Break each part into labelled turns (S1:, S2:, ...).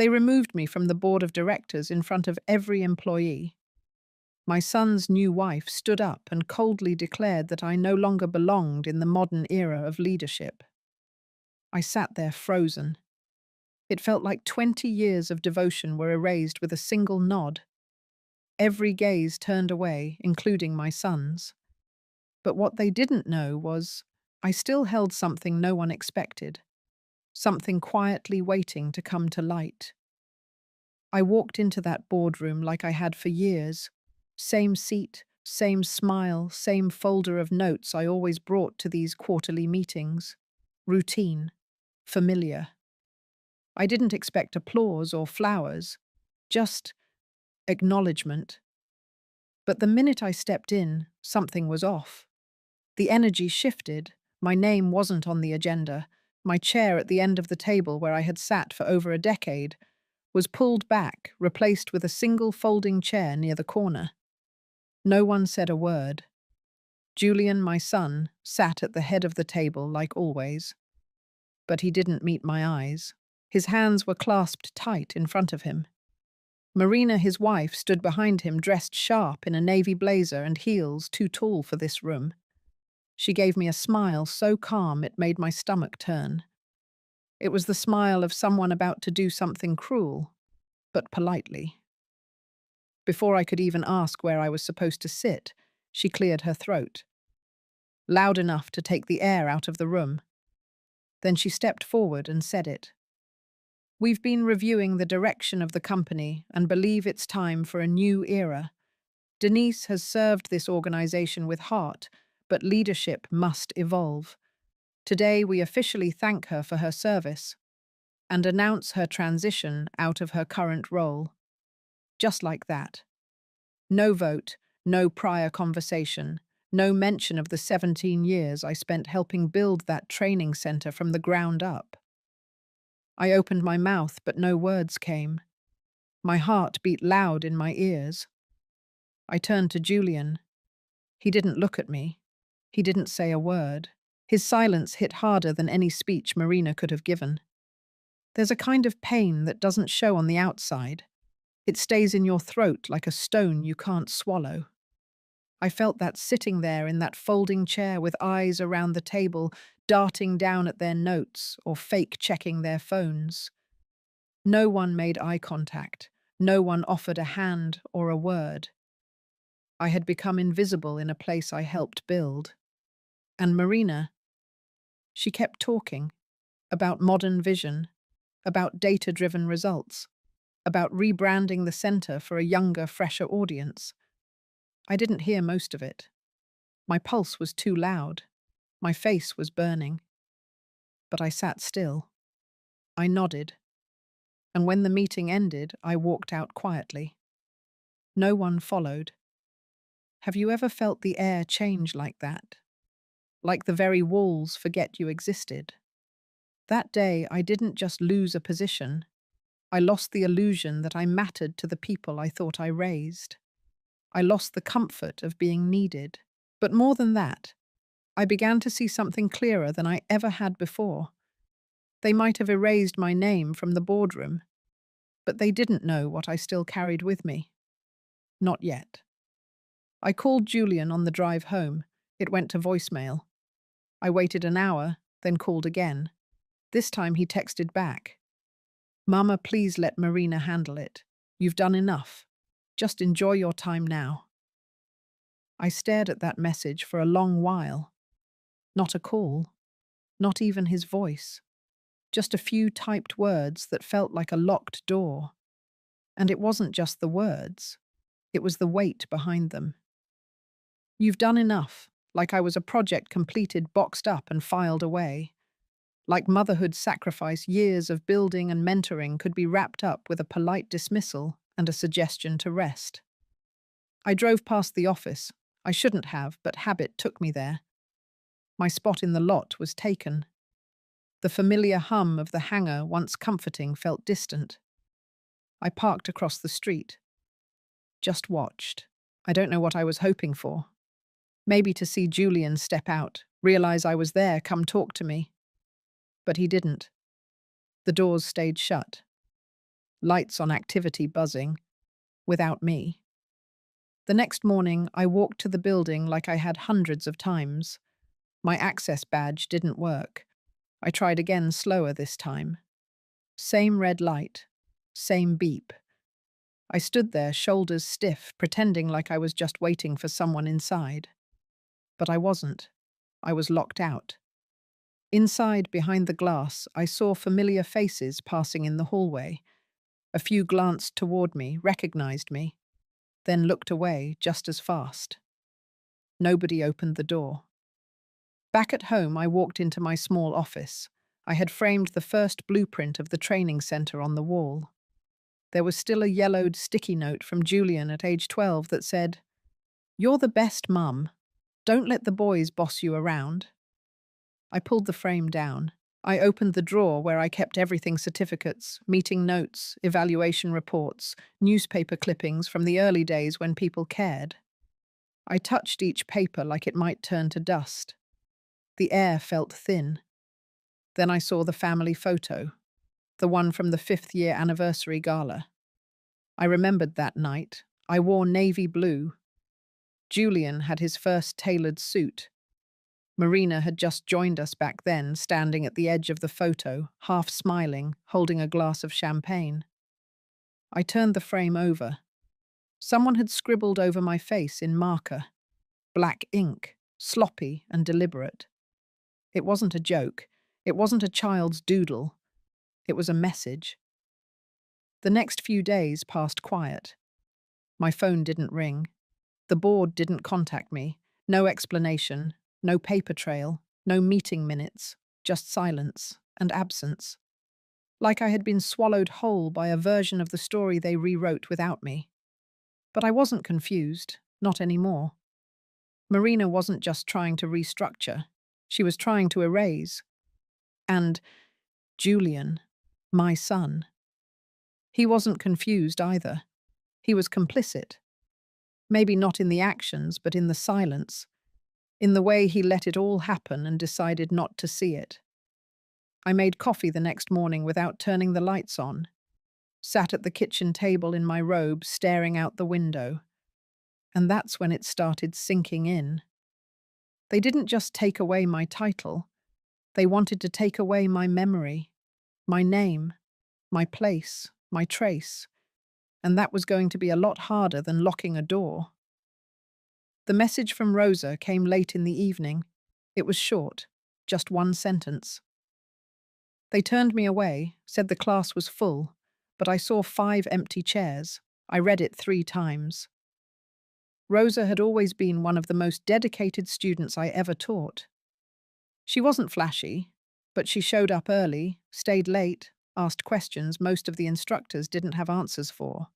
S1: They removed me from the board of directors in front of every employee. My son's new wife stood up and coldly declared that I no longer belonged in the modern era of leadership. I sat there frozen. It felt like 20 years of devotion were erased with a single nod. Every gaze turned away, including my son's. But what they didn't know was I still held something no one expected, something quietly waiting to come to light. I walked into that boardroom like I had for years. Same seat, same smile, same folder of notes I always brought to these quarterly meetings. Routine. Familiar. I didn't expect applause or flowers, just acknowledgement. But the minute I stepped in, something was off. The energy shifted. My name wasn't on the agenda. My chair at the end of the table where I had sat for over a decade was pulled back, replaced with a single folding chair near the corner. No one said a word. Julian, my son, sat at the head of the table like always. But he didn't meet my eyes. His hands were clasped tight in front of him. Marina, his wife, stood behind him, dressed sharp in a navy blazer and heels too tall for this room. She gave me a smile so calm it made my stomach turn. It was the smile of someone about to do something cruel, but politely. Before I could even ask where I was supposed to sit, she cleared her throat, loud enough to take the air out of the room. Then she stepped forward and said it. "We've been reviewing the direction of the company and believe it's time for a new era. Denise has served this organization with heart, but leadership must evolve. Today we officially thank her for her service and announce her transition out of her current role." Just like that. No vote, no prior conversation, no mention of the 17 years I spent helping build that training center from the ground up. I opened my mouth, but no words came. My heart beat loud in my ears. I turned to Julian. He didn't look at me. He didn't say a word. His silence hit harder than any speech Marina could have given. There's a kind of pain that doesn't show on the outside. It stays in your throat like a stone you can't swallow. I felt that sitting there in that folding chair with eyes around the table, darting down at their notes or fake checking their phones. No one made eye contact. No one offered a hand or a word. I had become invisible in a place I helped build. And Marina, she kept talking about modern vision, about data-driven results, about rebranding the center for a younger, fresher audience. I didn't hear most of it. My pulse was too loud. My face was burning. But I sat still. I nodded. And when the meeting ended, I walked out quietly. No one followed. Have you ever felt the air change like that? Like the very walls forget you existed? That day, I didn't just lose a position. I lost the illusion that I mattered to the people I thought I raised. I lost the comfort of being needed. But more than that, I began to see something clearer than I ever had before. They might have erased my name from the boardroom, but they didn't know what I still carried with me. Not yet. I called Julian on the drive home. It went to voicemail. I waited an hour, then called again. This time he texted back. "Mama, please let Marina handle it. You've done enough. Just enjoy your time now." I stared at that message for a long while. Not a call. Not even his voice. Just a few typed words that felt like a locked door. And it wasn't just the words. It was the weight behind them. "You've done enough," like I was a project completed, boxed up and filed away. Like motherhood sacrifice, years of building and mentoring could be wrapped up with a polite dismissal and a suggestion to rest. I drove past the office. I shouldn't have, but habit took me there. My spot in the lot was taken. The familiar hum of the hangar, once comforting, felt distant. I parked across the street. Just watched. I don't know what I was hoping for. Maybe to see Julian step out, realize I was there, come talk to me. But he didn't. The doors stayed shut. lights on activity buzzing, without me. The next morning, I walked to the building like I had hundreds of times. My access badge didn't work. I tried again slower this time. Same red light, same beep. I stood there, shoulders stiff, pretending like I was just waiting for someone inside. But I wasn't. I was locked out. Inside, behind the glass, I saw familiar faces passing in the hallway. A few glanced toward me, recognized me, then looked away just as fast. Nobody opened the door. Back at home, I walked into my small office. I had framed the first blueprint of the training center on the wall. There was still a yellowed sticky note from Julian at age 12 that said, "You're the best, Mum. Don't let the boys boss you around." I pulled the frame down. I opened the drawer where I kept everything: certificates, meeting notes, evaluation reports, newspaper clippings from the early days when people cared. I touched each paper like it might turn to dust. The air felt thin. Then I saw the family photo, the one from the 5th-year anniversary gala. I remembered that night. I wore navy blue. Julian had his first tailored suit. Marina had just joined us back then, standing at the edge of the photo, half smiling, holding a glass of champagne. I turned the frame over. Someone had scribbled over my face in marker. Black ink, sloppy and deliberate. It wasn't a joke. It wasn't a child's doodle. It was a message. The next few days passed quiet. My phone didn't ring. The board didn't contact me. No explanation, no paper trail, no meeting minutes, just silence and absence. Like I had been swallowed whole by a version of the story they rewrote without me. But I wasn't confused, not anymore. Marina wasn't just trying to restructure. She was trying to erase. And Julian, my son. He wasn't confused either. He was complicit. Maybe not in the actions, but in the silence, in the way he let it all happen and decided not to see it. I made coffee the next morning without turning the lights on, sat at the kitchen table in my robe staring out the window. And that's when it started sinking in. They didn't just take away my title. They wanted to take away my memory, my name, my place, my trace. And that was going to be a lot harder than locking a door. The message from Rosa came late in the evening. It was short, just one sentence. They turned me away, said the class was full, but I saw 5 empty chairs. I read it 3 times. Rosa had always been one of the most dedicated students I ever taught. She wasn't flashy, but she showed up early, stayed late, asked questions most of the instructors didn't have answers for.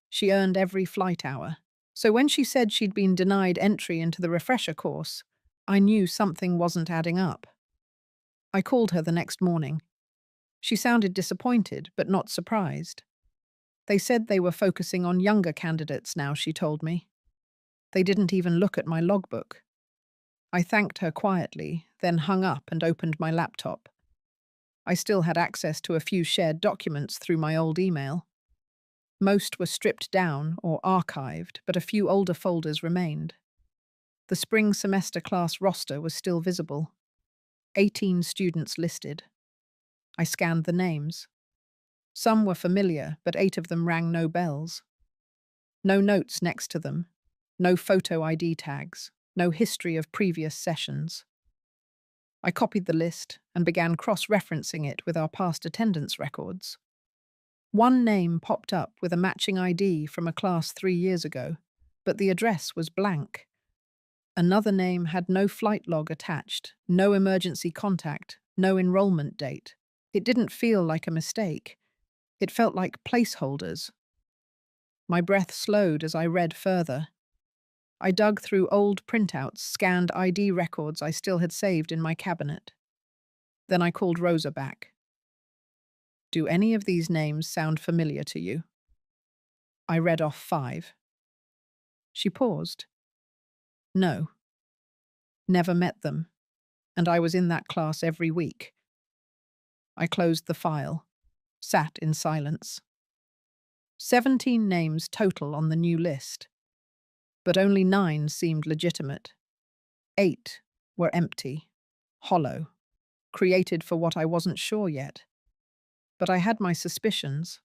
S1: She earned every flight hour. So when she said she'd been denied entry into the refresher course, I knew something wasn't adding up. I called her the next morning. She sounded disappointed, but not surprised. They said they were focusing on younger candidates now, she told me. They didn't even look at my logbook. I thanked her quietly, then hung up and opened my laptop. I still had access to a few shared documents through my old email. Most were stripped down or archived, but a few older folders remained. The spring semester class roster was still visible. 18 students listed. I scanned the names. Some were familiar, but 8 of them rang no bells. No notes next to them. No photo ID tags. No history of previous sessions. I copied the list and began cross-referencing it with our past attendance records. One name popped up with a matching ID from a class 3 years ago, but the address was blank. Another name had no flight log attached, no emergency contact, no enrollment date. It didn't feel like a mistake. It felt like placeholders. My breath slowed as I read further. I dug through old printouts, scanned ID records I still had saved in my cabinet. Then I called Rosa back. Do any of these names sound familiar to you? I read off 5. She paused. No. Never met them. And I was in that class every week. I closed the file, sat in silence. 17 names total on the new list, but only 9 seemed legitimate. 8 were empty, hollow, created for what I wasn't sure yet. But I had my suspicions.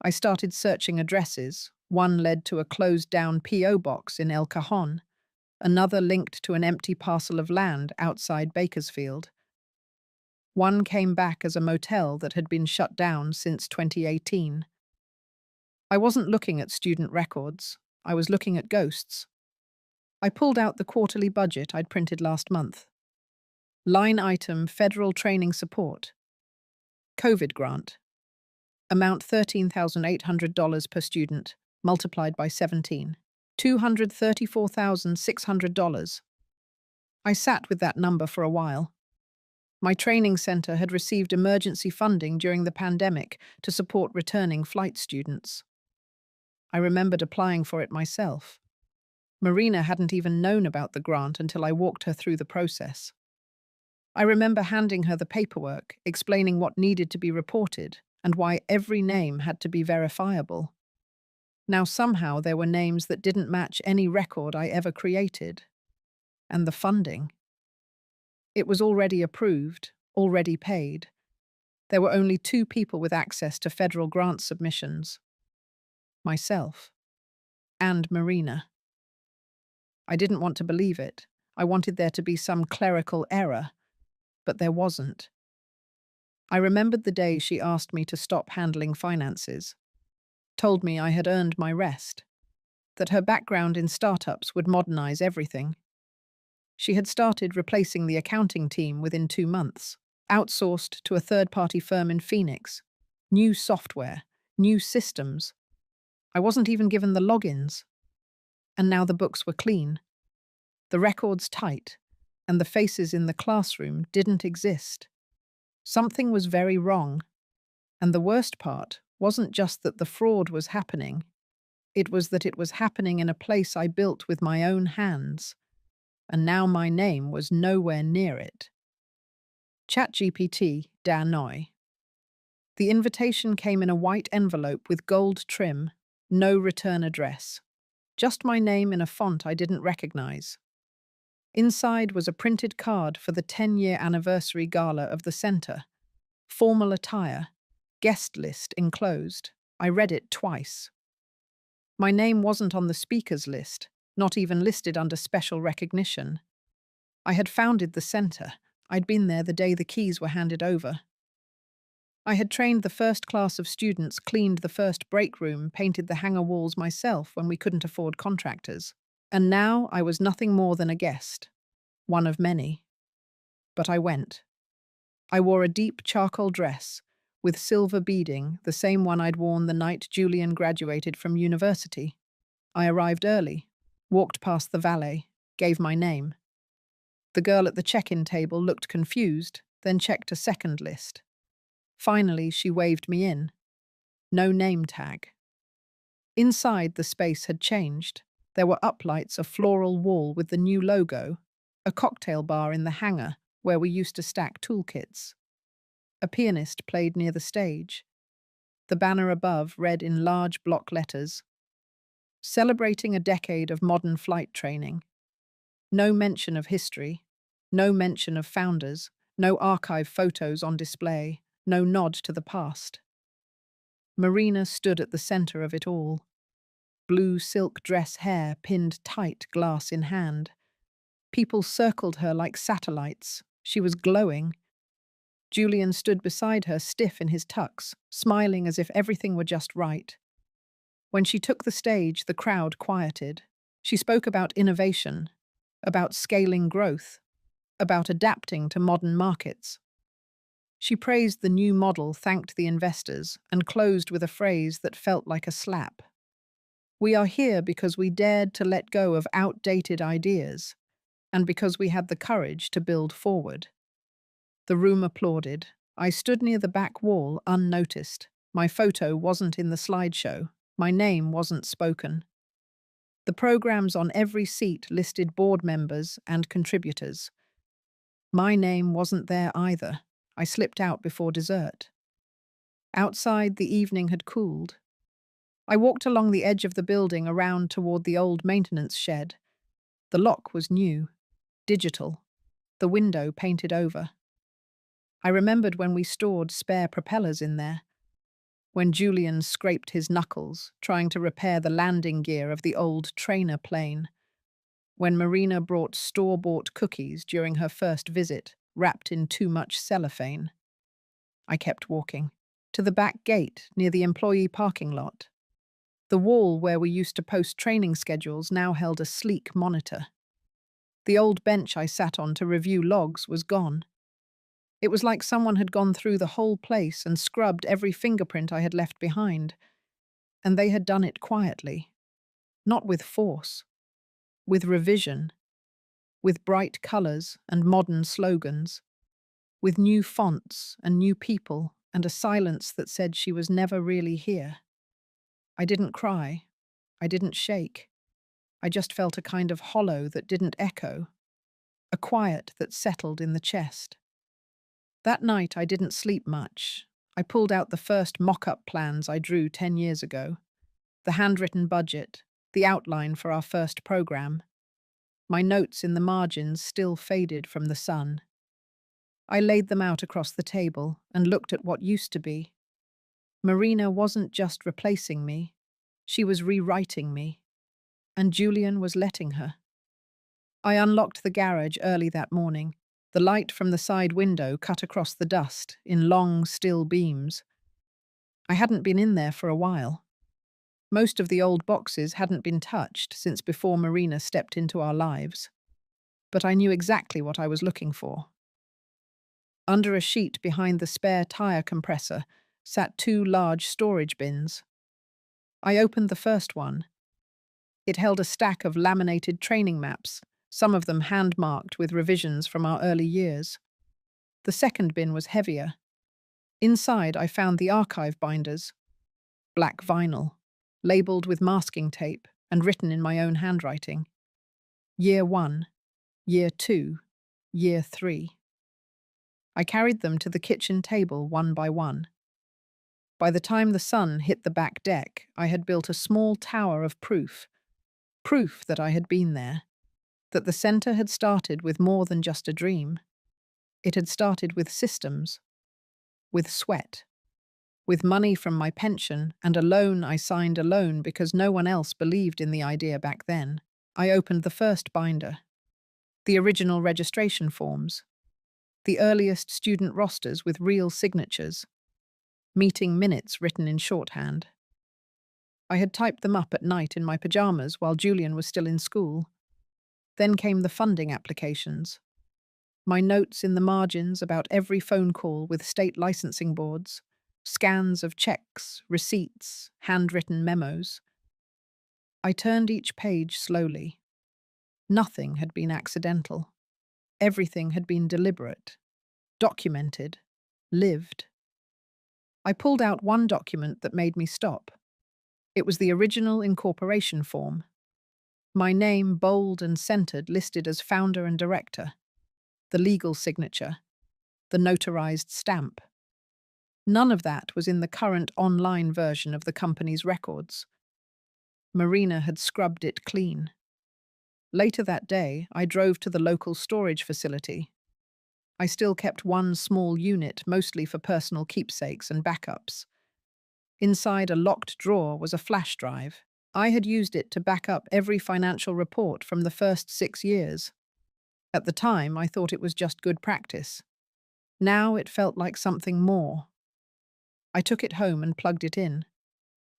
S1: I started searching addresses. One led to a closed-down P.O. box in El Cajon, another linked to an empty parcel of land outside Bakersfield. One came back as a motel that had been shut down since 2018. I wasn't looking at student records. I was looking at ghosts. I pulled out the quarterly budget I'd printed last month. Line item Federal Training Support. COVID grant. Amount $13,800 per student, multiplied by 17. $234,600. I sat with that number for a while. My training center had received emergency funding during the pandemic to support returning flight students. I remembered applying for it myself. Marina hadn't even known about the grant until I walked her through the process. I remember handing her the paperwork, explaining what needed to be reported and why every name had to be verifiable. Now somehow there were names that didn't match any record I ever created. And the funding. It was already approved, already paid. There were only 2 people with access to federal grant submissions. Myself. And Marina. I didn't want to believe it. I wanted there to be some clerical error, but there wasn't. I remembered the day she asked me to stop handling finances, told me I had earned my rest, that her background in startups would modernize everything. She had started replacing the accounting team within 2 months, outsourced to a third-party firm in Phoenix. New software, new systems. I wasn't even given the logins. And now the books were clean, the records tight, and the faces in the classroom didn't exist. Something was very wrong. And the worst part wasn't just that the fraud was happening. It was that it was happening in a place I built with my own hands. And now my name was nowhere near it. ChatGPT, Danoi. The invitation came in a white envelope with gold trim, no return address. Just my name in a font I didn't recognize. Inside was a printed card for the 10-year anniversary gala of the center. Formal attire, guest list enclosed. I read it twice. My name wasn't on the speakers list, not even listed under special recognition. I had founded the center. I'd been there the day the keys were handed over. I had trained the first class of students, cleaned the first break room, painted the hangar walls myself when we couldn't afford contractors. And now I was nothing more than a guest, one of many. But I went. I wore a deep charcoal dress with silver beading, the same one I'd worn the night Julian graduated from university. I arrived early, walked past the valet, gave my name. The girl at the check-in table looked confused, then checked a second list. Finally, she waved me in. No name tag. Inside, the space had changed. There were uplights, a floral wall with the new logo, a cocktail bar in the hangar where we used to stack toolkits. A pianist played near the stage. The banner above read in large block letters, "Celebrating a decade of modern flight training." No mention of history, no mention of founders, no archive photos on display, no nod to the past. Marina stood at the center of it all. Blue silk dress hair pinned tight, glass in hand. People circled her like satellites. She was glowing. Julian stood beside her, stiff in his tux, smiling as if everything were just right. When she took the stage, the crowd quieted. She spoke about innovation, about scaling growth, about adapting to modern markets. She praised the new model, thanked the investors, and closed with a phrase that felt like a slap. "We are here because we dared to let go of outdated ideas, and because we had the courage to build forward." The room applauded. I stood near the back wall, unnoticed. My photo wasn't in the slideshow. My name wasn't spoken. The programs on every seat listed board members and contributors. My name wasn't there either. I slipped out before dessert. Outside, the evening had cooled. I walked along the edge of the building around toward the old maintenance shed. The lock was new, digital, the window painted over. I remembered when we stored spare propellers in there, when Julian scraped his knuckles trying to repair the landing gear of the old trainer plane, when Marina brought store-bought cookies during her first visit, wrapped in too much cellophane. I kept walking, to the back gate near the employee parking lot. The wall where we used to post training schedules now held a sleek monitor. The old bench I sat on to review logs was gone. It was like someone had gone through the whole place and scrubbed every fingerprint I had left behind. And they had done it quietly. Not with force. With revision. With bright colors and modern slogans. With new fonts and new people and a silence that said she was never really here. I didn't cry. I didn't shake. I just felt a kind of hollow that didn't echo. A quiet that settled in the chest. That night I didn't sleep much. I pulled out the first mock-up plans I drew 10 years ago. The handwritten budget, the outline for our first program. My notes in the margins still faded from the sun. I laid them out across the table and looked at what used to be. Marina wasn't just replacing me. She was rewriting me. And Julian was letting her. I unlocked the garage early that morning. The light from the side window cut across the dust in long, still beams. I hadn't been in there for a while. Most of the old boxes hadn't been touched since before Marina stepped into our lives. But I knew exactly what I was looking for. Under a sheet behind the spare tire compressor sat 2 large storage bins. I opened the first one. It held a stack of laminated training maps, some of them hand-marked with revisions from our early years. The second bin was heavier. Inside, I found the archive binders, black vinyl, labeled with masking tape and written in my own handwriting. Year 1, Year 2, Year 3. I carried them to the kitchen table one by one. By the time the sun hit the back deck, I had built a small tower of proof. Proof that I had been there. That the center had started with more than just a dream. It had started with systems. With sweat. With money from my pension and a loan I signed alone because no one else believed in the idea back then. I opened the first binder. The original registration forms. The earliest student rosters with real signatures. Meeting minutes written in shorthand. I had typed them up at night in my pajamas while Julian was still in school. Then came the funding applications. My notes in the margins about every phone call with state licensing boards, scans of checks, receipts, handwritten memos. I turned each page slowly. Nothing had been accidental. Everything had been deliberate, documented, lived. I pulled out one document that made me stop. It was the original incorporation form. My name, bold and centered, listed as founder and director. The legal signature. The notarized stamp. None of that was in the current online version of the company's records. Marina had scrubbed it clean. Later that day, I drove to the local storage facility. I still kept one small unit, mostly for personal keepsakes and backups. Inside a locked drawer was a flash drive. I had used it to back up every financial report from the first 6 years. At the time, I thought it was just good practice. Now it felt like something more. I took it home and plugged it in.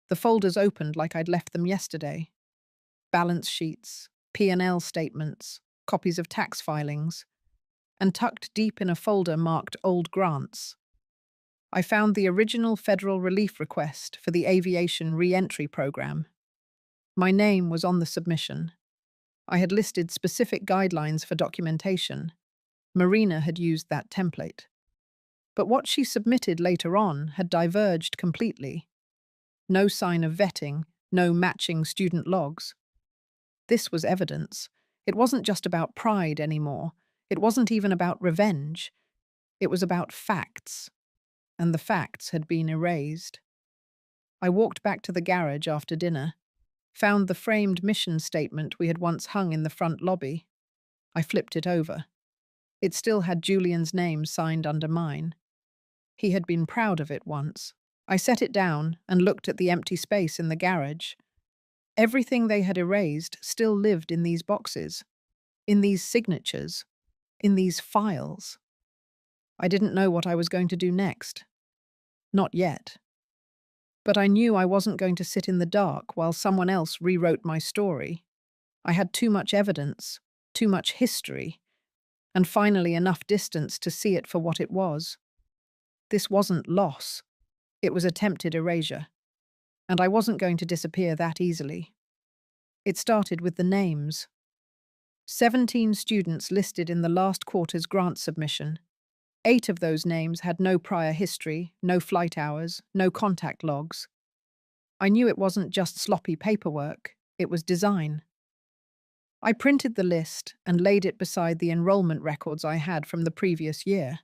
S1: The folders opened like I'd left them yesterday. Balance sheets, P&L statements, copies of tax filings, and tucked deep in a folder marked Old Grants. I found the original federal relief request for the Aviation Re-Entry Program. My name was on the submission. I had listed specific guidelines for documentation. Marina had used that template. But what she submitted later on had diverged completely. No sign of vetting, no matching student logs. This was evidence. It wasn't just about pride anymore. It wasn't even about revenge. It was about facts. And the facts had been erased. I walked back to the garage after dinner, found the framed mission statement we had once hung in the front lobby. I flipped it over. It still had Julian's name signed under mine. He had been proud of it once. I set it down and looked at the empty space in the garage. Everything they had erased still lived in these boxes, in these signatures, in these files. I didn't know what I was going to do next. Not yet. But I knew I wasn't going to sit in the dark while someone else rewrote my story. I had too much evidence, too much history, and finally enough distance to see it for what it was. This wasn't loss. It was attempted erasure. And I wasn't going to disappear that easily. It started with the names. 17 students listed in the last quarter's grant submission. 8 of those names had no prior history, no flight hours, no contact logs. I knew it wasn't just sloppy paperwork, it was design. I printed the list and laid it beside the enrollment records I had from the previous year.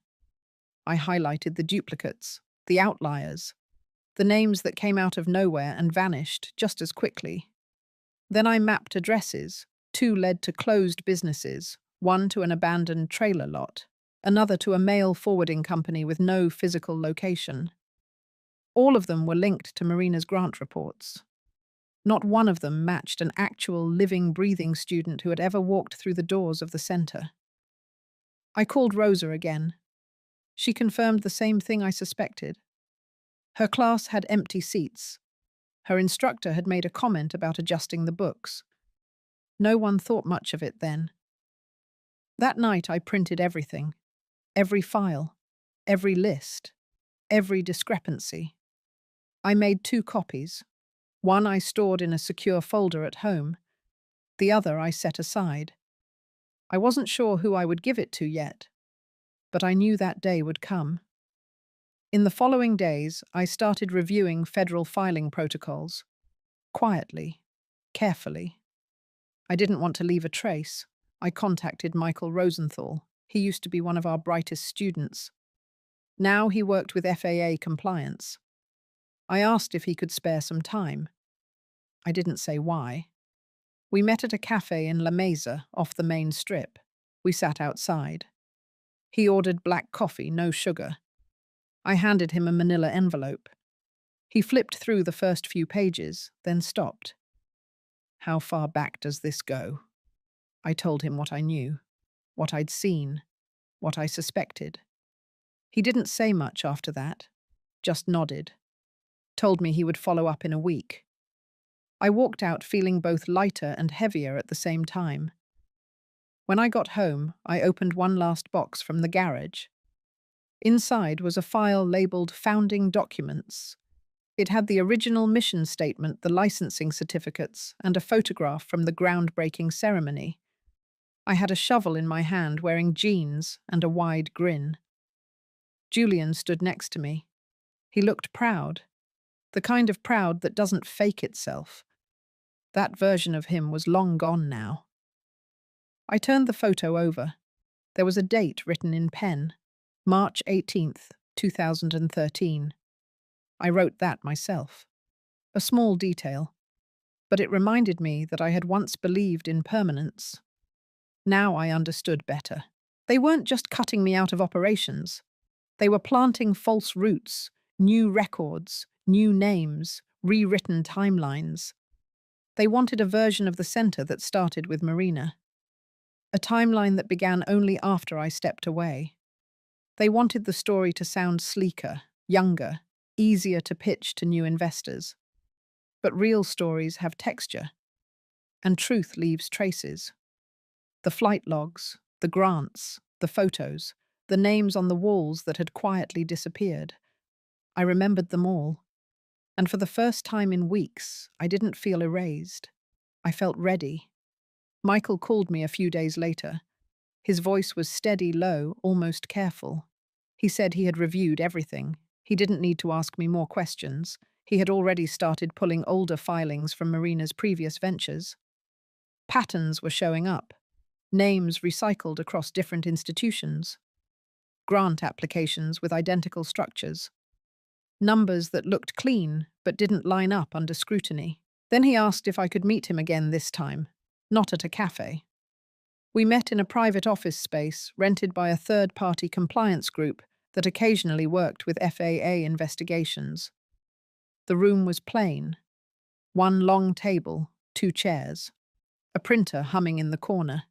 S1: I highlighted the duplicates, the outliers, the names that came out of nowhere and vanished just as quickly. Then I mapped addresses. 2 led to closed businesses, 1 to an abandoned trailer lot, another to a mail forwarding company with no physical location. All of them were linked to Marina's grant reports. Not one of them matched an actual living, breathing student who had ever walked through the doors of the center. I called Rosa again. She confirmed the same thing I suspected. Her class had empty seats. Her instructor had made a comment about adjusting the books. No one thought much of it then. That night I printed everything. Every file. Every list. Every discrepancy. I made 2 copies. One I stored in a secure folder at home. The other I set aside. I wasn't sure who I would give it to yet, but I knew that day would come. In the following days, I started reviewing federal filing protocols. Quietly, carefully. I didn't want to leave a trace. I contacted Michael Rosenthal. He used to be one of our brightest students. Now he worked with FAA compliance. I asked if he could spare some time. I didn't say why. We met at a cafe in La Mesa, off the main strip. We sat outside. He ordered black coffee, no sugar. I handed him a manila envelope. He flipped through the first few pages, then stopped. How far back does this go? I told him what I knew, what I'd seen, what I suspected. He didn't say much after that, just nodded. Told me he would follow up in a week. I walked out feeling both lighter and heavier at the same time. When I got home, I opened one last box from the garage. Inside was a file labeled Founding Documents. It had the original mission statement, the licensing certificates, and a photograph from the groundbreaking ceremony. I had a shovel in my hand, wearing jeans and a wide grin. Julian stood next to me. He looked proud. The kind of proud that doesn't fake itself. That version of him was long gone now. I turned the photo over. There was a date written in pen. March 18th, 2013. I wrote that myself. A small detail. But it reminded me that I had once believed in permanence. Now I understood better. They weren't just cutting me out of operations. They were planting false roots, new records, new names, rewritten timelines. They wanted a version of the center that started with Marina. A timeline that began only after I stepped away. They wanted the story to sound sleeker, younger, easier to pitch to new investors. But real stories have texture, and truth leaves traces. The flight logs, the grants, the photos, the names on the walls that had quietly disappeared. I remembered them all. And for the first time in weeks, I didn't feel erased. I felt ready. Michael called me a few days later. His voice was steady, low, almost careful. He said he had reviewed everything. He didn't need to ask me more questions. He had already started pulling older filings from Marina's previous ventures. Patterns were showing up. Names recycled across different institutions. Grant applications with identical structures. numbers that looked clean but didn't line up under scrutiny. Then he asked if I could meet him again this time, not at a cafe. We met in a private office space rented by a third-party compliance group that occasionally worked with FAA investigations. The room was plain. One long table, two chairs, a printer humming in the corner.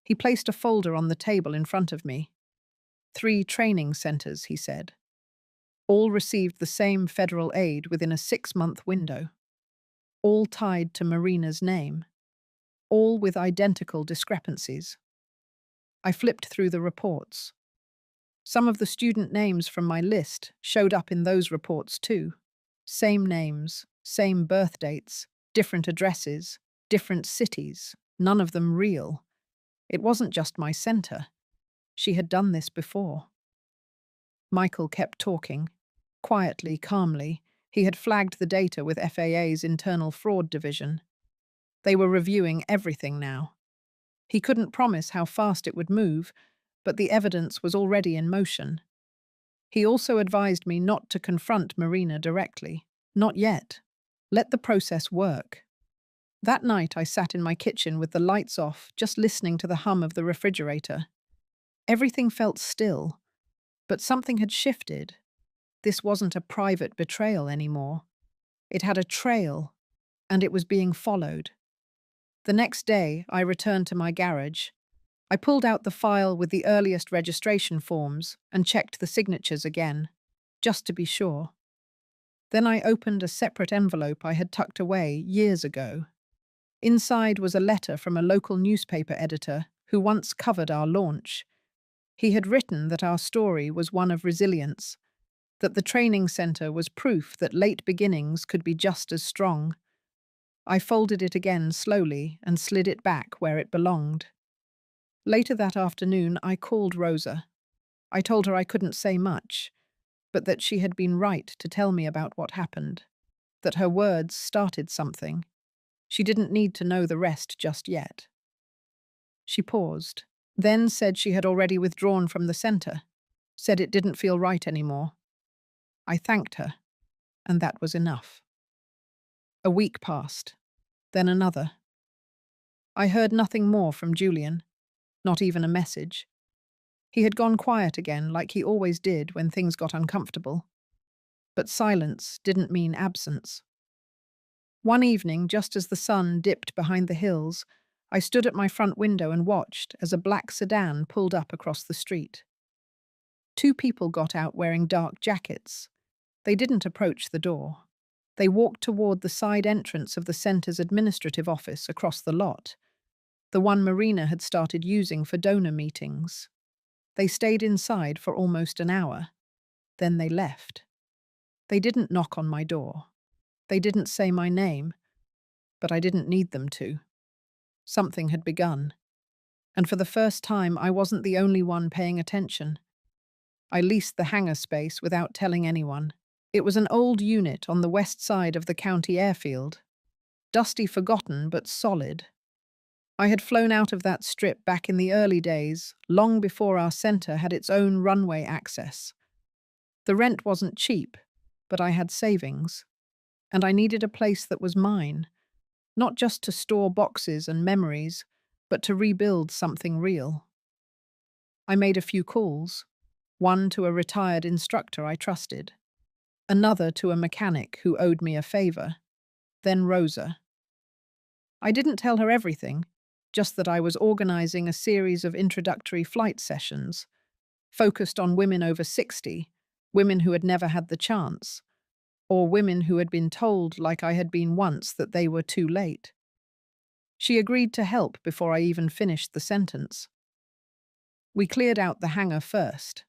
S1: He placed a folder on the table in front of me. 3 training centers, he said. All received the same federal aid within a 6-month window. All tied to Marina's name. All with identical discrepancies. I flipped through the reports. Some of the student names from my list showed up in those reports too. Same names, same birth dates, different addresses, different cities, none of them real. It wasn't just my center. She had done this before. Michael kept talking. Quietly, calmly, he had flagged the data with FAA's internal fraud division. They were reviewing everything now. He couldn't promise how fast it would move, but the evidence was already in motion. He also advised me not to confront Marina directly. Not yet. Let the process work. That night I sat in my kitchen with the lights off, just listening to the hum of the refrigerator. Everything felt still, but something had shifted. This wasn't a private betrayal anymore. It had a trail, and it was being followed. The next day, I returned to my garage. I pulled out the file with the earliest registration forms and checked the signatures again, just to be sure. Then I opened a separate envelope I had tucked away years ago. Inside was a letter from a local newspaper editor who once covered our launch. He had written that our story was one of resilience, that the training center was proof that late beginnings could be just as strong. I folded it again slowly and slid it back where it belonged. Later that afternoon, I called Rosa. I told her I couldn't say much, but that she had been right to tell me about what happened, that her words started something. She didn't need to know the rest just yet. She paused, then said she had already withdrawn from the center, said it didn't feel right anymore. I thanked her, and that was enough. A week passed, then another. I heard nothing more from Julian, not even a message. He had gone quiet again, like he always did when things got uncomfortable. But silence didn't mean absence. One evening, just as the sun dipped behind the hills, I stood at my front window and watched as a black sedan pulled up across the street. 2 people got out wearing dark jackets. They didn't approach the door. They walked toward the side entrance of the center's administrative office across the lot, the one Marina had started using for donor meetings. They stayed inside for almost an hour. Then they left. They didn't knock on my door. They didn't say my name, but I didn't need them to. Something had begun, and for the first time I wasn't the only one paying attention. I leased the hangar space without telling anyone. It was an old unit on the west side of the county airfield. Dusty, forgotten, but solid. I had flown out of that strip back in the early days, long before our center had its own runway access. The rent wasn't cheap, but I had savings. And I needed a place that was mine, not just to store boxes and memories, but to rebuild something real. I made a few calls, one to a retired instructor I trusted, another to a mechanic who owed me a favor, then Rosa. I didn't tell her everything, just that I was organizing a series of introductory flight sessions, focused on women over 60, women who had never had the chance, or women who had been told, like I had been once, that they were too late. She agreed to help before I even finished the sentence. We cleared out the hangar first,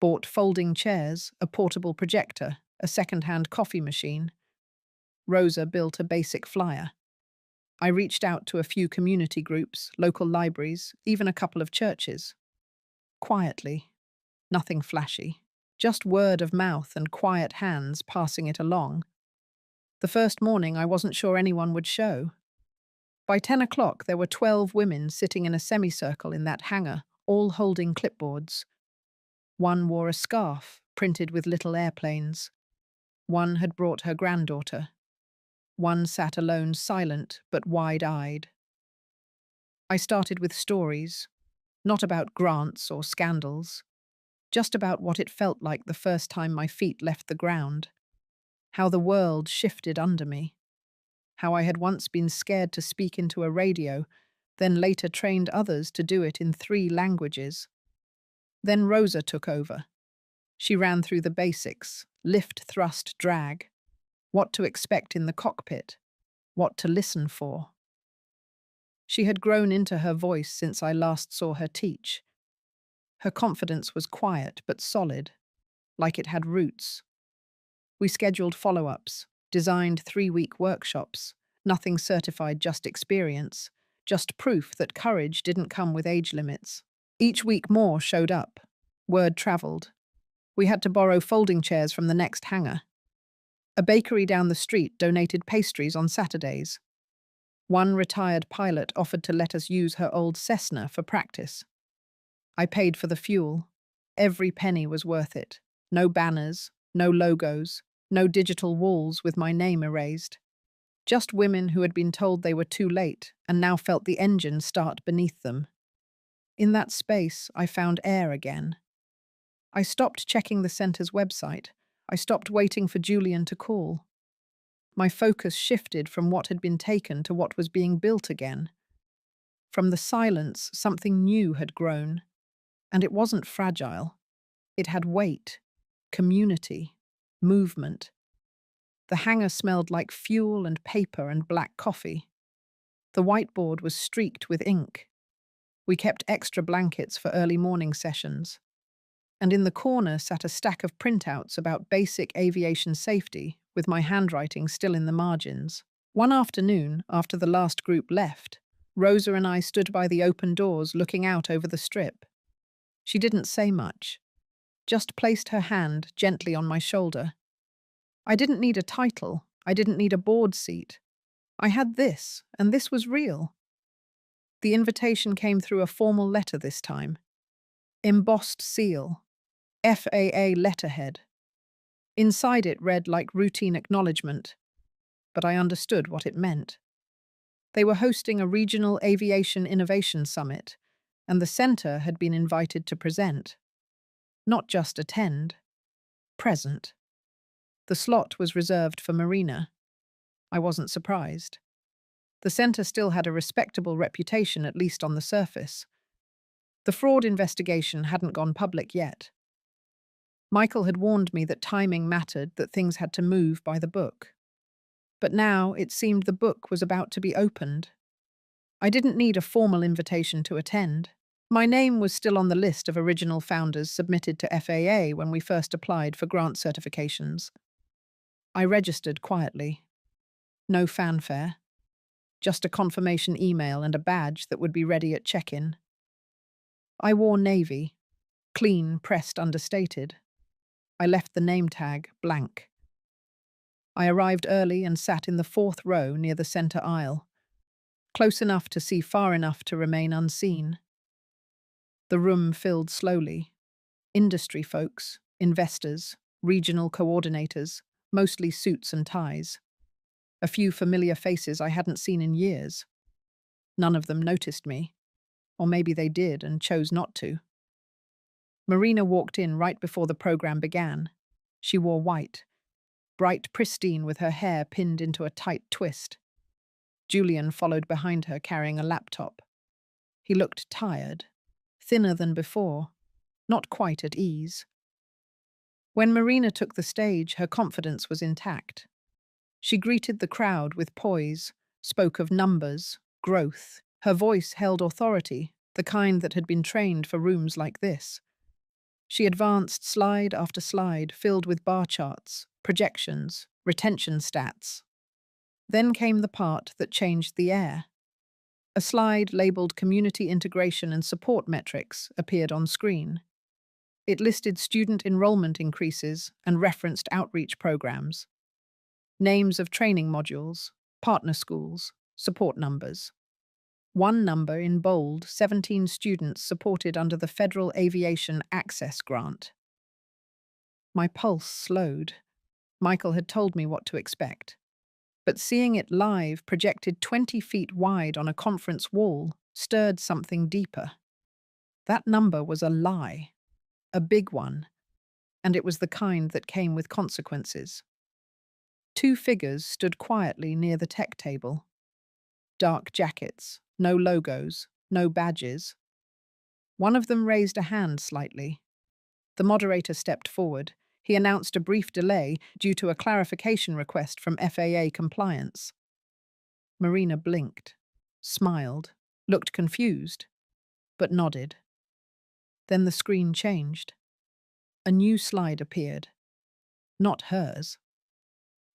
S1: bought folding chairs, a portable projector, a second-hand coffee machine. Rosa built a basic flyer. I reached out to a few community groups, local libraries, even a couple of churches. Quietly, nothing flashy, just word of mouth and quiet hands passing it along. The first morning I wasn't sure anyone would show. By 10 o'clock there were 12 women sitting in a semicircle in that hangar, all holding clipboards. One wore a scarf, printed with little airplanes. One had brought her granddaughter. One sat alone, silent but wide-eyed. I started with stories, not about grants or scandals, just about what it felt like the first time my feet left the ground, how the world shifted under me, how I had once been scared to speak into a radio, then later trained others to do it in 3 languages. Then Rosa took over. She ran through the basics: lift, thrust, drag, what to expect in the cockpit, what to listen for. She had grown into her voice since I last saw her teach. Her confidence was quiet but solid, like it had roots. We scheduled follow-ups, designed 3-week workshops, nothing certified, just experience, just proof that courage didn't come with age limits. Each week more showed up. Word travelled. We had to borrow folding chairs from the next hangar. A bakery down the street donated pastries on Saturdays. One retired pilot offered to let us use her old Cessna for practice. I paid for the fuel. Every penny was worth it. No banners, no logos, no digital walls with my name erased. Just women who had been told they were too late and now felt the engine start beneath them. In that space, I found air again. I stopped checking the centre's website. I stopped waiting for Julian to call. My focus shifted from what had been taken to what was being built again. From the silence, something new had grown. And it wasn't fragile. It had weight, community, movement. The hangar smelled like fuel and paper and black coffee. The whiteboard was streaked with ink. We kept extra blankets for early morning sessions. And in the corner sat a stack of printouts about basic aviation safety, with my handwriting still in the margins. One afternoon, after the last group left, Rosa and I stood by the open doors looking out over the strip. She didn't say much, just placed her hand gently on my shoulder. I didn't need a title. I didn't need a board seat. I had this, and this was real. The invitation came through a formal letter this time. Embossed seal. FAA letterhead. Inside it read like routine acknowledgement, but I understood what it meant. They were hosting a regional aviation innovation summit, and the center had been invited to present. Not just attend. Present. The slot was reserved for Marina. I wasn't surprised. The center still had a respectable reputation, at least on the surface. The fraud investigation hadn't gone public yet. Michael had warned me that timing mattered, that things had to move by the book. But now it seemed the book was about to be opened. I didn't need a formal invitation to attend. My name was still on the list of original founders submitted to FAA when we first applied for grant certifications. I registered quietly. No fanfare. Just a confirmation email and a badge that would be ready at check-in. I wore navy, clean, pressed, understated. I left the name tag blank. I arrived early and sat in the 4th row near the center aisle, close enough to see far enough to remain unseen. The room filled slowly. Industry folks, investors, regional coordinators, mostly suits and ties. A few familiar faces I hadn't seen in years. None of them noticed me. Or maybe they did and chose not to. Marina walked in right before the program began. She wore white, bright pristine with her hair pinned into a tight twist. Julian followed behind her carrying a laptop. He looked tired, thinner than before, not quite at ease. When Marina took the stage, her confidence was intact. She greeted the crowd with poise, spoke of numbers, growth. Her voice held authority, the kind that had been trained for rooms like this. She advanced slide after slide, filled with bar charts, projections, retention stats. Then came the part that changed the air. A slide labeled Community Integration and Support Metrics appeared on screen. It listed student enrollment increases and referenced outreach programs. Names of training modules, partner schools, support numbers. One number in bold, 17 students supported under the Federal Aviation Access Grant. My pulse slowed. Michael had told me what to expect. But seeing it live, projected 20 feet wide on a conference wall, stirred something deeper. That number was a lie, a big one, and it was the kind that came with consequences. Two figures stood quietly near the tech table. Dark jackets, no logos, no badges. One of them raised a hand slightly. The moderator stepped forward. He announced a brief delay due to a clarification request from FAA compliance. Marina blinked, smiled, looked confused, but nodded. Then the screen changed. A new slide appeared. Not hers.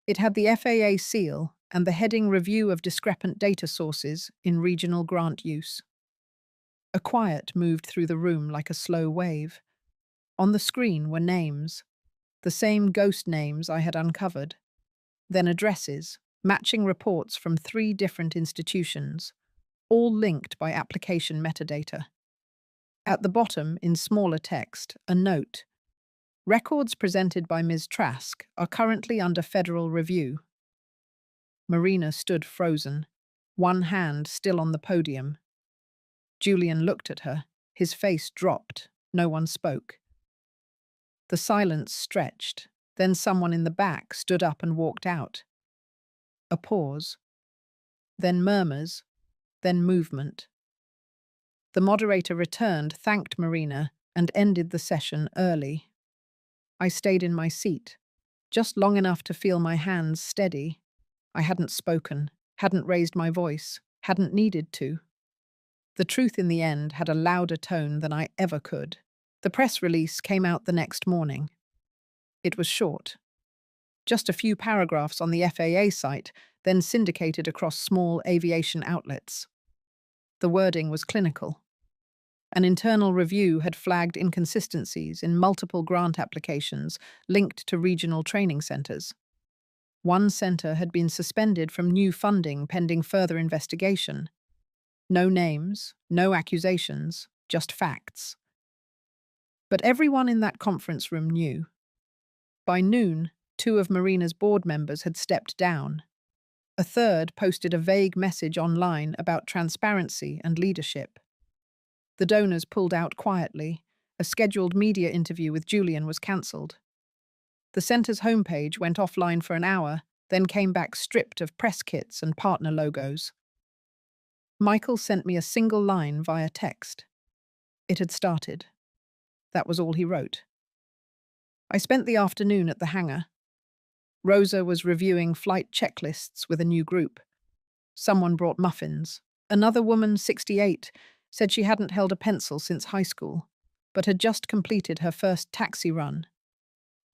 S1: It had the FAA seal and the heading Review of Discrepant Data Sources in Regional Grant Use. A quiet moved through the room like a slow wave. On the screen were names, the same ghost names I had uncovered. Then addresses, matching reports from 3 different institutions, all linked by application metadata. At the bottom, in smaller text, a note. Records presented by Ms. Trask are currently under federal review. Marina stood frozen, one hand still on the podium. Julian looked at her. His face dropped. No one spoke. The silence stretched. Then someone in the back stood up and walked out. A pause. Then murmurs. Then movement. The moderator returned, thanked Marina, and ended the session early. I stayed in my seat, just long enough to feel my hands steady. I hadn't spoken, hadn't raised my voice, hadn't needed to. The truth in the end had a louder tone than I ever could. The press release came out the next morning. It was short. Just a few paragraphs on the FAA site, then syndicated across small aviation outlets. The wording was clinical. An internal review had flagged inconsistencies in multiple grant applications linked to regional training centres. One centre had been suspended from new funding pending further investigation. No names, no accusations, just facts. But everyone in that conference room knew. By noon, 2 of Marina's board members had stepped down. A third posted a vague message online about transparency and leadership. The donors pulled out quietly. A scheduled media interview with Julian was cancelled. The centre's homepage went offline for an hour, then came back stripped of press kits and partner logos. Michael sent me a single line via text. It had started. That was all he wrote. I spent the afternoon at the hangar. Rosa was reviewing flight checklists with a new group. Someone brought muffins. Another woman, 68, said she hadn't held a pencil since high school, but had just completed her first taxi run.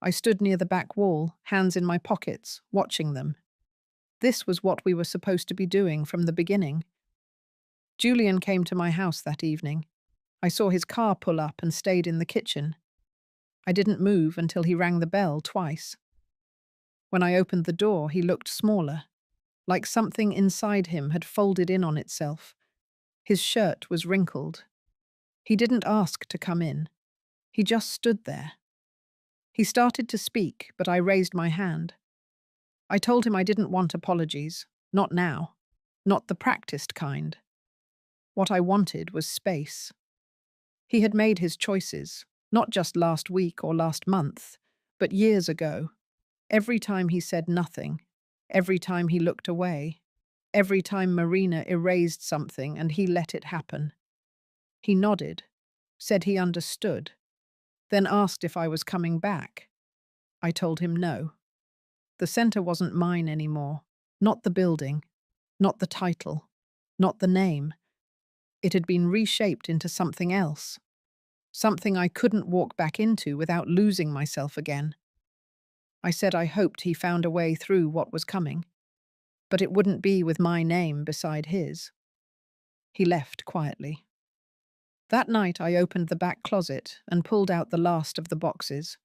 S1: I stood near the back wall, hands in my pockets, watching them. This was what we were supposed to be doing from the beginning. Julian came to my house that evening. I saw his car pull up and stayed in the kitchen. I didn't move until he rang the bell twice. When I opened the door, he looked smaller, like something inside him had folded in on itself. His shirt was wrinkled. He didn't ask to come in. He just stood there. He started to speak, but I raised my hand. I told him I didn't want apologies, not now, not the practiced kind. What I wanted was space. He had made his choices, not just last week or last month, but years ago. Every time he said nothing, every time he looked away, every time Marina erased something and he let it happen. He nodded, said he understood, then asked if I was coming back. I told him no. The centre wasn't mine anymore, not the building, not the title, not the name. It had been reshaped into something else, something I couldn't walk back into without losing myself again. I said I hoped he found a way through what was coming, but it wouldn't be with my name beside his. He left quietly. That night I opened the back closet and pulled out the last of the boxes.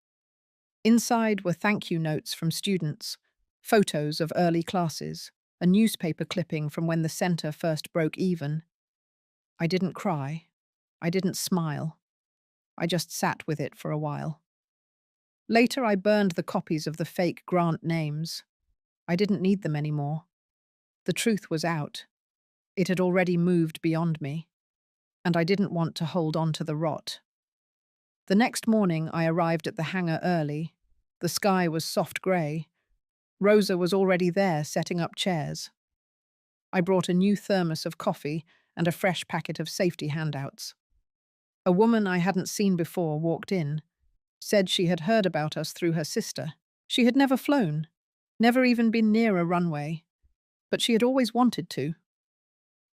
S1: Inside were thank you notes from students, photos of early classes, a newspaper clipping from when the centre first broke even. I didn't cry. I didn't smile. I just sat with it for a while. Later, I burned the copies of the fake grant names. I didn't need them anymore. The truth was out. It had already moved beyond me, and I didn't want to hold on to the rot. The next morning, I arrived at the hangar early. The sky was soft grey. Rosa was already there, setting up chairs. I brought a new thermos of coffee and a fresh packet of safety handouts. A woman I hadn't seen before walked in, said she had heard about us through her sister. She had never flown, never even been near a runway, but she had always wanted to.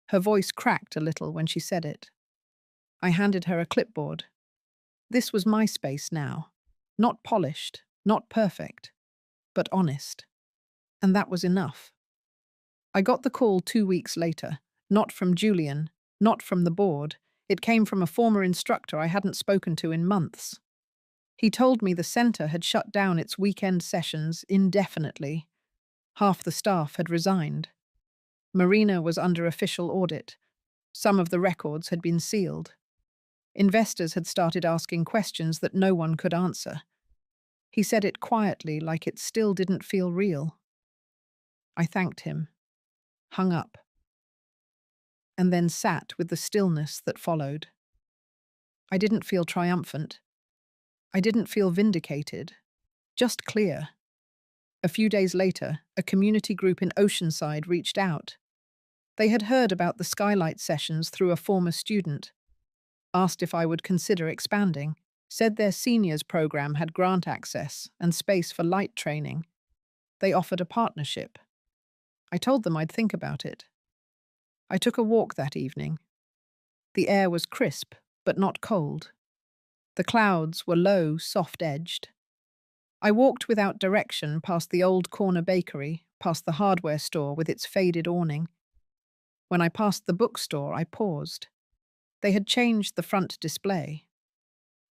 S1: Her voice cracked a little when she said it. I handed her a clipboard. This was my space now. Not polished, not perfect, but honest. And that was enough. I got the call 2 weeks later, not from Julian, not from the board. It came from a former instructor I hadn't spoken to in months. He told me the centre had shut down its weekend sessions indefinitely. Half the staff had resigned. Marina was under official audit. Some of the records had been sealed. Investors had started asking questions that no one could answer. He said it quietly, like it still didn't feel real. I thanked him, hung up, and then sat with the stillness that followed. I didn't feel triumphant. I didn't feel vindicated, just clear. A few days later, a community group in Oceanside reached out. They had heard about the skylight sessions through a former student, asked if I would consider expanding, said their seniors program had grant access and space for light training. They offered a partnership. I told them I'd think about it. I took a walk that evening. The air was crisp, but not cold. The clouds were low, soft-edged. I walked without direction past the old corner bakery, past the hardware store with its faded awning. When I passed the bookstore, I paused. They had changed the front display.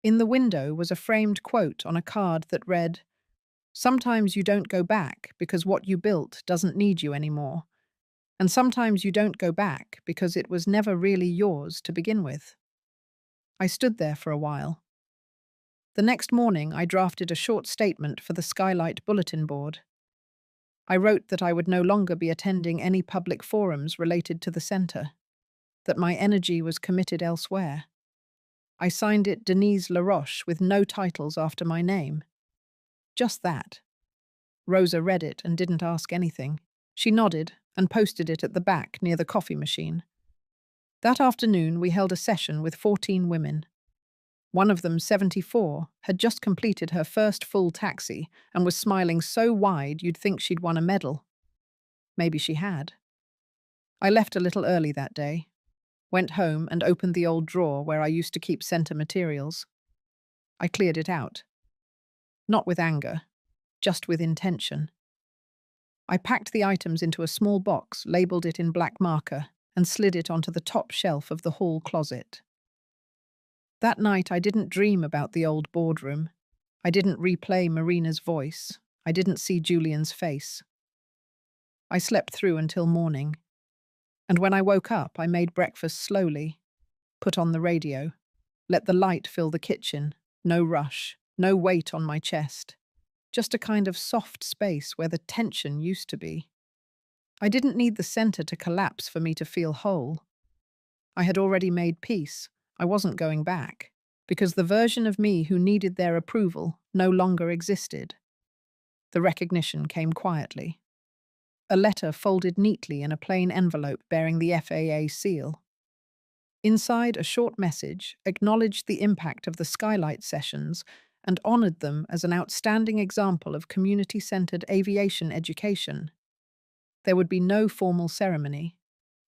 S1: In the window was a framed quote on a card that read, "Sometimes you don't go back because what you built doesn't need you anymore. And sometimes you don't go back because it was never really yours to begin with." I stood there for a while. The next morning, I drafted a short statement for the Skylight Bulletin Board. I wrote that I would no longer be attending any public forums related to the centre, that my energy was committed elsewhere. I signed it Denise Laroche with no titles after my name. Just that. Rosa read it and didn't ask anything. She nodded and posted it at the back near the coffee machine. That afternoon, we held a session with 14 women. One of them, 74, had just completed her first full taxi and was smiling so wide you'd think she'd won a medal. Maybe she had. I left a little early that day, went home and opened the old drawer where I used to keep centre materials. I cleared it out. Not with anger, just with intention. I packed the items into a small box, labelled it in black marker, and slid it onto the top shelf of the hall closet. That night, I didn't dream about the old boardroom. I didn't replay Marina's voice. I didn't see Julian's face. I slept through until morning. And when I woke up, I made breakfast slowly, put on the radio, let the light fill the kitchen, no rush, no weight on my chest, just a kind of soft space where the tension used to be. I didn't need the centre to collapse for me to feel whole. I had already made peace. I wasn't going back, because the version of me who needed their approval no longer existed. The recognition came quietly. A letter folded neatly in a plain envelope bearing the FAA seal. Inside, a short message acknowledged the impact of the Skylight sessions and honoured them as an outstanding example of community-centred aviation education. There would be no formal ceremony,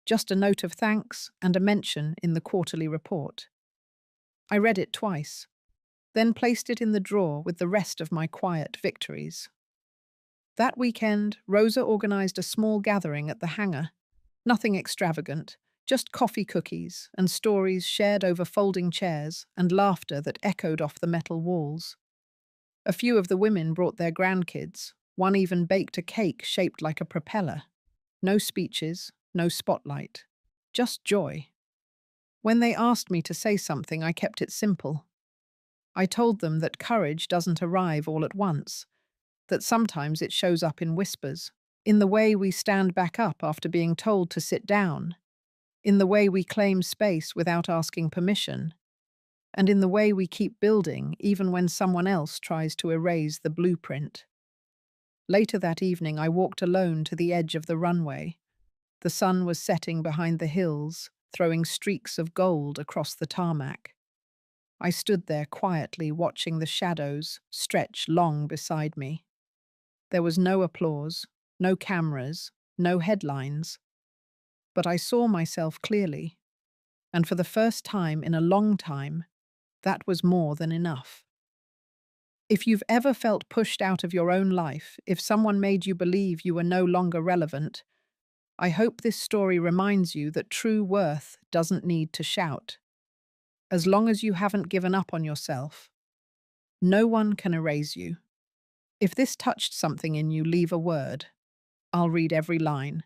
S1: just a note of thanks and a mention in the quarterly report. I read it twice, then placed it in the drawer with the rest of my quiet victories. That weekend, Rosa organised a small gathering at the hangar. Nothing extravagant, just coffee cookies and stories shared over folding chairs and laughter that echoed off the metal walls. A few of the women brought their grandkids. One even baked a cake shaped like a propeller. No speeches, no spotlight, just joy. When they asked me to say something, I kept it simple. I told them that courage doesn't arrive all at once, that sometimes it shows up in whispers, in the way we stand back up after being told to sit down, in the way we claim space without asking permission, and in the way we keep building even when someone else tries to erase the blueprint. Later that evening, I walked alone to the edge of the runway. The sun was setting behind the hills, throwing streaks of gold across the tarmac. I stood there quietly watching the shadows stretch long beside me. There was no applause, no cameras, no headlines, but I saw myself clearly, and for the first time in a long time, that was more than enough. If you've ever felt pushed out of your own life, if someone made you believe you were no longer relevant, I hope this story reminds you that true worth doesn't need to shout. As long as you haven't given up on yourself, no one can erase you. If this touched something in you, leave a word. I'll read every line.